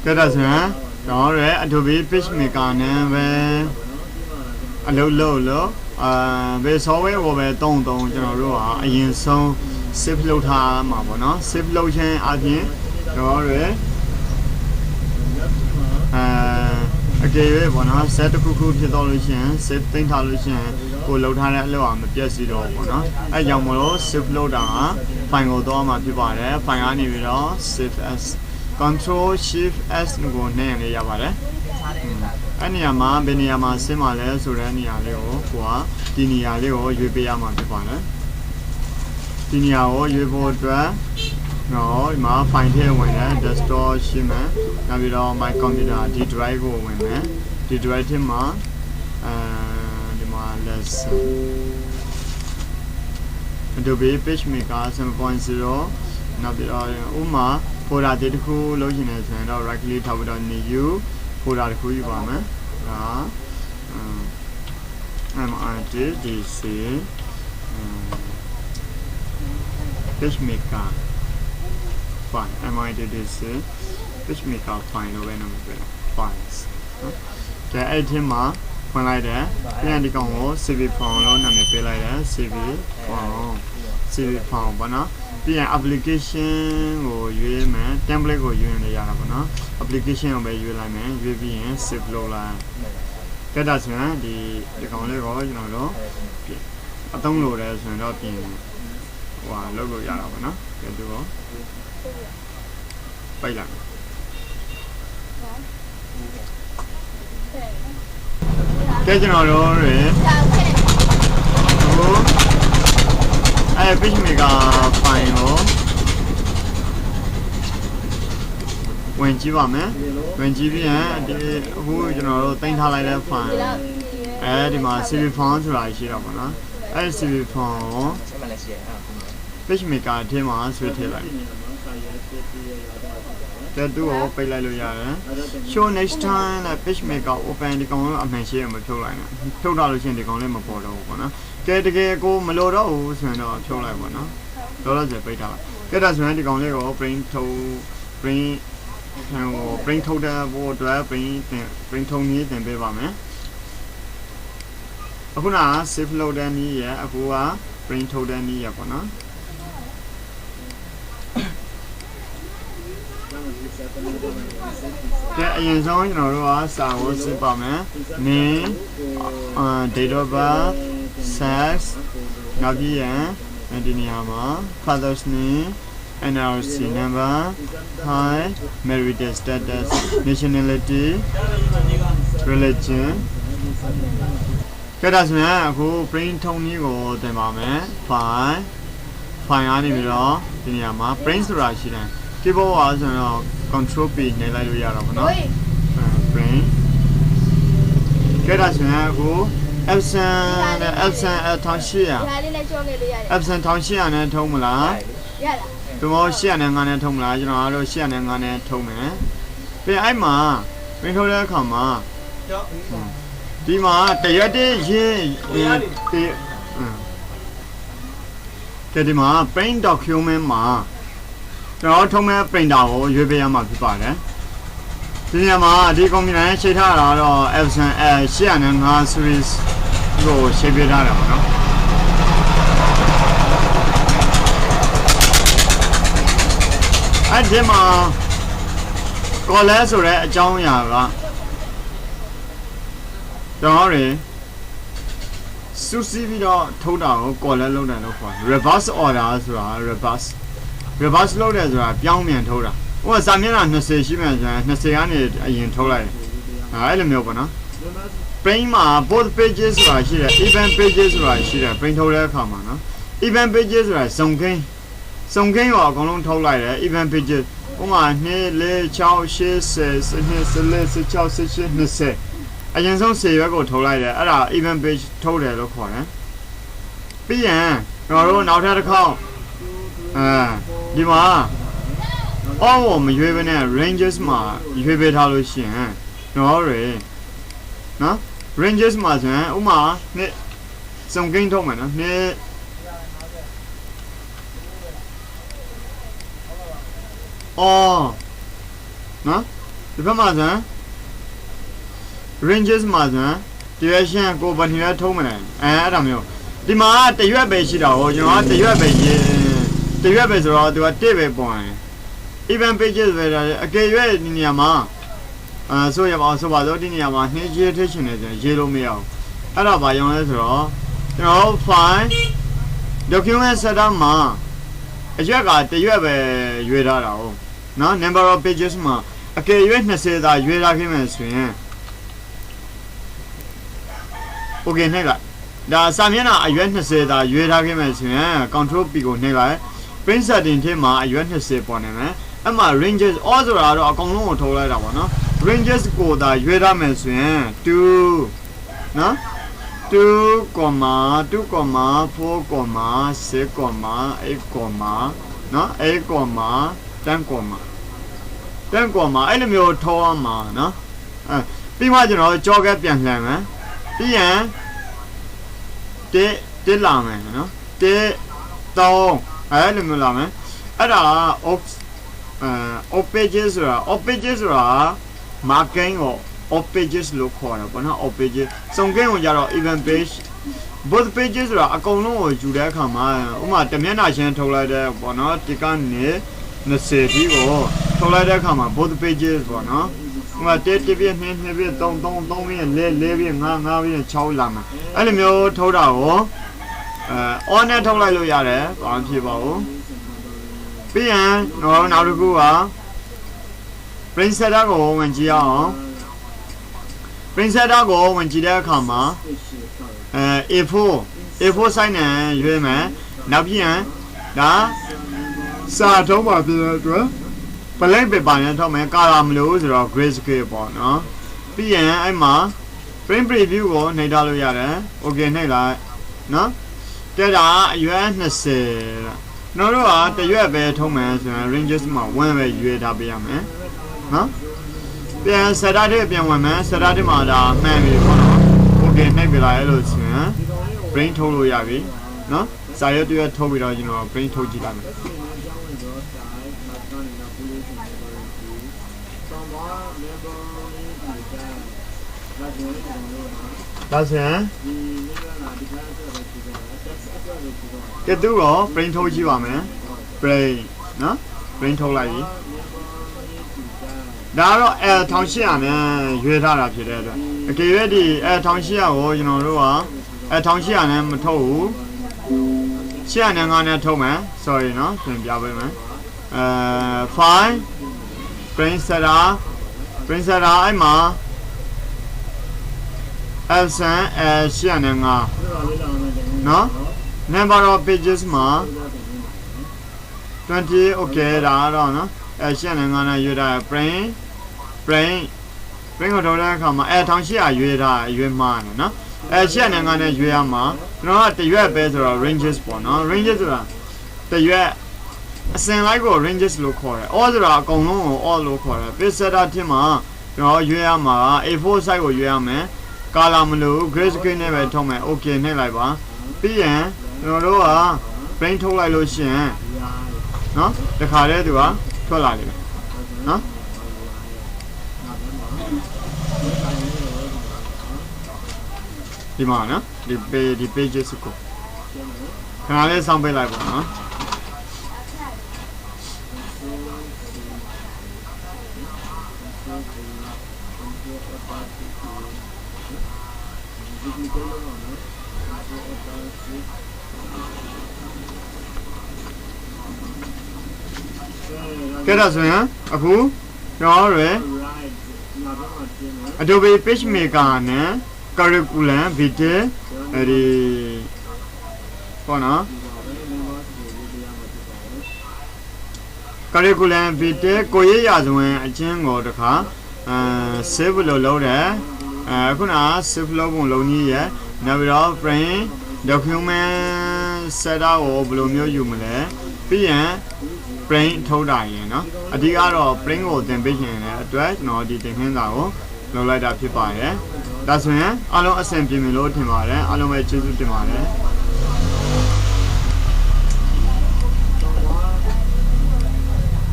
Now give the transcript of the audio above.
cái đó là đó rồi Adobe Pagemaker này về lâu về software của về tổng cho nó rồi hiện xong save lâu thà mà bọn nó save lâu trên ảnh đó rồi okay bọn nó set khu thì đó rồi trên save tính thà rồi trên của lâu thà này lâu mà biết gì đâu bọn nó ai dòng mà nó save lâu đó file của đó mà bị bỏ đấy file anh ấy đó save as Control Shift S ကိုနှိပ်ရပါတယ်အဲ့နေရာမှာဘယ်နေရာမှာဆင်းမှာလဲဆိုတဲ့နေရာလေးကိုဒီနေရာလေးကိုရွေးပေးရမှာဖြစ်ပါတယ်ဒီနေရာကိုရွေးဖို့အတွက်တော့ဒီမှာ file ထဲဝင်တယ် desktop ရှိမယ်နောက်ပြီးတော့ my computer ဒီ drive ကိုဝင်မယ်ဒီ drive ထဲမှာဒီမှာ lesson Adobe Pagemaker 7.0 နောက်ပြီးတော့ဥမာ folder တစ်ခုလုံးရှင်နေဆိုရင်တော့ right click ထောက်ပြီးတော့ new folder တစ်ခုယူပါမယ်ဒါ MITDC Pagemaker file MITDC Pagemaker file လို့ပဲနာမည်ပေးတာ files ကဲအဲ့ဒီမှာဖွင့်လိုက်တယ်ပြန်ဒီကောင်ကို CV file လို့နာမည်ပေးလိုက်တယ် CV file ပေါ့နော်ပြန် application ကိုရွေးမယ် template ကိုရွေးနေရတာပေါ့နော် application ကိုပဲရွေးလိုက်မယ်ရွေးပြီးရင် save လုပ်လိုက်ကြတာဆိုရင်ဒီကောင်လေးကိုကျွန်တော်တို့အသုံးလိုတယ်ဆိုရင်တော့ပြင်ဟိုလုပ်လို့ရတာပေါ့နော်ကြည့်တော့ပိတ်လိုက်ကြကျွန်တော်တို့ရယ်ဟိုPagemaker file ကိုဝင်ကြည့်ပါမယ်ဝင်ကြည့်ပြီးရင်ဒီအခုကျွန်တော်တို့တင်ထားလိုက်တဲ့ file ဒီမှာ CV file ဆိုတာရှိတော့ပေါ့နော်အဲ့ CV file ကို Pagemaker အထဲမှာဆွဲထည့်လိုက်တဲ့သူ့ကိုပိတ်လိုက်လို့ရတယ် show next time နဲ့ Pagemaker open ဒီကောင်လုံးအမှန်ရှိရမဖြုတ်လိုက်နဲ့ဖြုတ်တော့လို့ရှိရင်ဒီကောင်လေးမပေါ်တော့ဘူးပေါ့နော်ကဲတကယ်ကိုမလိုတော့ဘူးဆိုရင်တော့ဖြုတ်လိုက်ပါနော်တော့လည်းပိတ်ထားပါကဲဒါဆိုရင်ဒီကောင်လေးကို print ထုတ်တဲ့ဘို့အတွက် print ထုတ်နည်းသင်ပေးပါမယ်အခုနက save လုပ်တဲ့နည်းရအခုက print ထုတ်တဲ့နည်းရပေါ့နော်ကဲအရင်ဆုံးကျွန်တော်တို့ကစာကိုစစ်ပါမယ် name date of birth sex နောက်ပြီးရင်ဒီနေရာမှာ father's name NRC number height marital status nationality religion ကဲဒါဆိုရင်အခု print ထုံးနည်းကိုသင်ပါမယ် file ကနေပြီးတော့ဒီနေရာမှာ print ဆိုတာရှိတယ် keyboard ကဆိုရင်တော့ control P နှိပ်လိုက်လို့ရတော့ဗောနော် print ကဲဒါဆိုရင်အခု absent 1800ဒါလေးလည်းကြောခဲ့လို့ရတယ် absent 1800နဲ့ထုံးမလားရလားဒီမော800နဲ့9နဲ့ထုံးမလားကျွန်တော်အားလို့800နဲ့9နဲ့ထုံးမယ်ပြီးအဲ့မှာ print ထုတ်တဲ့အခါမှာဒီမှာတရက်တည်းရေးကဲဒီမှာ print document မှာကျွန်တော်ထုံးမဲ့ printer ကိုရွေးပေးရမှာဖြစ်ပါတယ်ဒီနေရာမှာဒီကွန်ပျူတာနဲ့ချိန်ထားတာတော့ Epson 805 series ကိုချိန်ပေးထားတာပါနော်အဲ့ဒီမှာ color ဆိုတဲ့အကြောင်းအရာကကျွန်တော်တွေစူးစီးပြီးတော့ထုတ်တာကို color လုပ်တယ်လို့ခေါ်တယ် reverse order ဆိုတာ reverse လုပ်တယ်ဆိုတာပြောင်းပြန်ထုတ်တာဟိုစာမျက်နှာ20ရှိမှဆိုရင်20ကနေအရင်ထုတ်လိုက်အဲ့လိုမျိုးပေါ့နော် print မှာ both pages ဆိုတာရှိတယ် even pages ဆိုတာရှိတယ် print ထုတ်တဲ့အခါမှာနော် even pages ဆိုတာစုံကိန်းကိုအကုန်လုံးထုတ်လိုက်တယ် even pages ဥပမာ2 4 6 8 10 12 14 16 18 20အရင်ဆုံး10ရွက်ကိုထုတ်လိုက်တယ်အဲ့ဒါ even page ထုတ်တယ်လို့ခေါ်တယ်ပြီးရင်ကျွန်တော်တို့နောက်ထပ်တစ်ခေါက်ဒီမှာအော်မရွေးဘဲနဲ့ ranges မှာရွေးပေးထားလို့ရှိရင်နော် ranges မှာဆိုရင်ဥမာနှစ်စုံကိန်းထုတ်မယ်နော်နှစ်အော်နော် ဒီဘက်မှာဆို ranges မှာဆိုduration ကိုဘယ်နည်းထုံးမလဲအဲ့ဒါမျိုးဒီမှာတရွက်ပဲရှိတာဟောကျွန်တော်ကတရွက်ပဲရေးတရွက်ပဲဆိုတော့သူကတစ်ပဲပုံရင် even pages ပဲအကယ်၍ဒီနေရာမှာဆိုရပါဆိုပါတော့ဒီနေရာမှာနှင်းရေးထည့်ချင်တယ်ဆိုရင်ရေးလို့မရအောင်အဲ့ဒါဘာကြောင့်လဲဆိုတော့ကျွန်တော် file document setup မှာအရွက်ကတရွက်ပဲရွေးထားတာဟုတ်နော် number of pages မှာအကယ်၍20သာရွေးထားခဲ့မယ်ဆိုရင် okay နှိပ်လိုက်ဒါစာမျက်နှာအရွက်20သာရွေးထားခဲ့မယ်ဆိုရင် control P ကိုနှိပ်လိုက် print setting ထဲမှာအရွက်20ပေါ်နေမယ်အဲ့မှာ ranges all ဆိုတာတော့အကုန်လုံးကိုထုတ်လိုက်တာပေါ့နော် ranges ကိုသာရွေးထားမယ်ဆိုရင်2နော်2, 2, 4, 6, 8, နော် 8, 10, အဲ့လိုမျိုးထောင်းမှာနော်ပြီးမှကျွန်တော်ကြောကက်ပြန်လှန်မယ်ပြီးရင်တစ်လာမယ်နော်တစ်3အဲ့လိုမျိုးလာမယ်အဲ့ဒါ off pages ဆိုတာ off pages ဆိုတာ marking ကို off pages လို့ခေါ်တယ်ပေါ့နော် off pages စုံကင်းကိုကြတော့ even page both pages ဆိုတာအကုန်လုံးကိုယူတဲ့အခါမှာဥပမာတမျက်နှာချင်းထုတ်လိုက်တဲ့ပေါ့နော်ဒီကနေ20ဒီကိုထုတ်လိုက်တဲ့အခါမှာ both pages ပေါ့နော်ဥပမာ1ပြည့်2ပြည့်3 3ပြည့်4ပြည့်5ပြည့်6လာမှာအဲ့လိုမျိုးထုတ်တာကိုon နဲ့ထုတ်လိုက်လို့ရတယ်ဘာမှဖြစ်ပါဘူးပြီးရင်နောက်တစ်ခုက print setter ကိုဝင်ကြည့်အောင် print setter ကိုဝင်ကြည့်တဲ့အခါမှာA4 size နဲ့ရွေးမယ်နောက်ပြီးရင်ဒါစာထုံးပါပြတဲ့အတွက် blank paper နဲ့ထုတ်မယ် color မလို့ဆိုတော့ gray scale ပေါ့နော်ပြီးရင်အဲ့မှာ print preview ကိုနှိပ်ထားလို့ရတယ် okay နှိပ်လိုက်နော်တဲ့ဒါအရွယ်20နော်တို့ကတရွက်ပဲထုံးမယ်ဆိုရင် ranges မှာ1ပဲရွေးထားပေးရမယ်နော်ပြန် setter တွေပြန်ဝင်မယ် setter တွေမှာဒါမှန်ပြီပေါ့နော် okay နှိပ်ပြလိုက်လို့ဆိုရင် brain ထုတ်လို့ရပြီနော်စာရွက်တွေထုတ်ပြီးတော့ကျွန်တော် brain ထုတ်ကြည့်လိုက်မယ်ဒါဆိုရင်ကဲသူတော့ brain ထုတ်ကြည့်ပါမယ် brain နော် brain ထုတ်လိုက်ပြီဒါတော့ 1800နဲ့ရွေးထားတာဖြစ်တဲ့အတွက်အကယ်၍ဒီ1800ကိုကျွန်တော်တို့က1800နဲ့မထုတ်ဘူး805နဲ့ထုတ်မယ် sorry နော်ပြန်ပြပေးမယ်file print setter အဲ့မှာ F7 805နော် number of pages မှာ20 okay ဒါတော့နော်805နဲ့ရွေးထား print ကိုထုတ်တဲ့အခါမှာ1800ရွေးထားရွေးမှားတယ်နော်805နဲ့ရွေးရမှာကျွန်တော်ကတရွက်ပဲဆိုတော့ ranges ပေါ့နော် ranges ဆိုတာတရွက်အစင်လိုက်ကို ranges လို့ခေါ်တယ် all ဆိုတာအကုန်လုံးကို all လို့ခေါ်တယ် page setter ထင်မှာကျွန်တော်ရွေးရမှာ A4 size ကိုရွေးရမယ် color မလို့ gray scale နဲ့ပဲထုတ်မယ် okay နှိပ်လိုက်ပါပြီးရင်ကျွန်တော်တို့က print ထုတ်လိုက်လို့ရှိရင်နော်တခါတည်းသူကထွက်လာလိမ့်မယ်နော်ဒီမှာနော်ဒီ pages ကိုခဏလေးစောင့်ပေးလိုက်ပါနော်ကဲဒါဆိုရင်အခုကျွန်တော်တို့ Adobe Pagemaker နဲ့ curriculum video အဲဒီပေါ့နော် curriculum video ကိုရရဆိုရင်အချင်းကိုတခါsave လို့လုပ်တယ်ခုန save လုပ်ပုံလုံးကြီးရနောက်ပြီးတော့ print document setter ကိုဘယ်လိုမျိုးယူမလဲပြီးရင် print ထုတ်တာရင်เนาะအဓိကတော့ print ကိုသင်ပေးခြင်းနဲ့အတွက်ကျွန်တော်ဒီသင်ခန်းစာကိုလုပ်လိုက်တာဖြစ်ပါတယ်ဒါဆိုရင်အားလုံးအဆင်ပြေမယ်လို့ထင်ပါတယ်အားလုံးပဲကျေးဇူးတင်ပါတယ်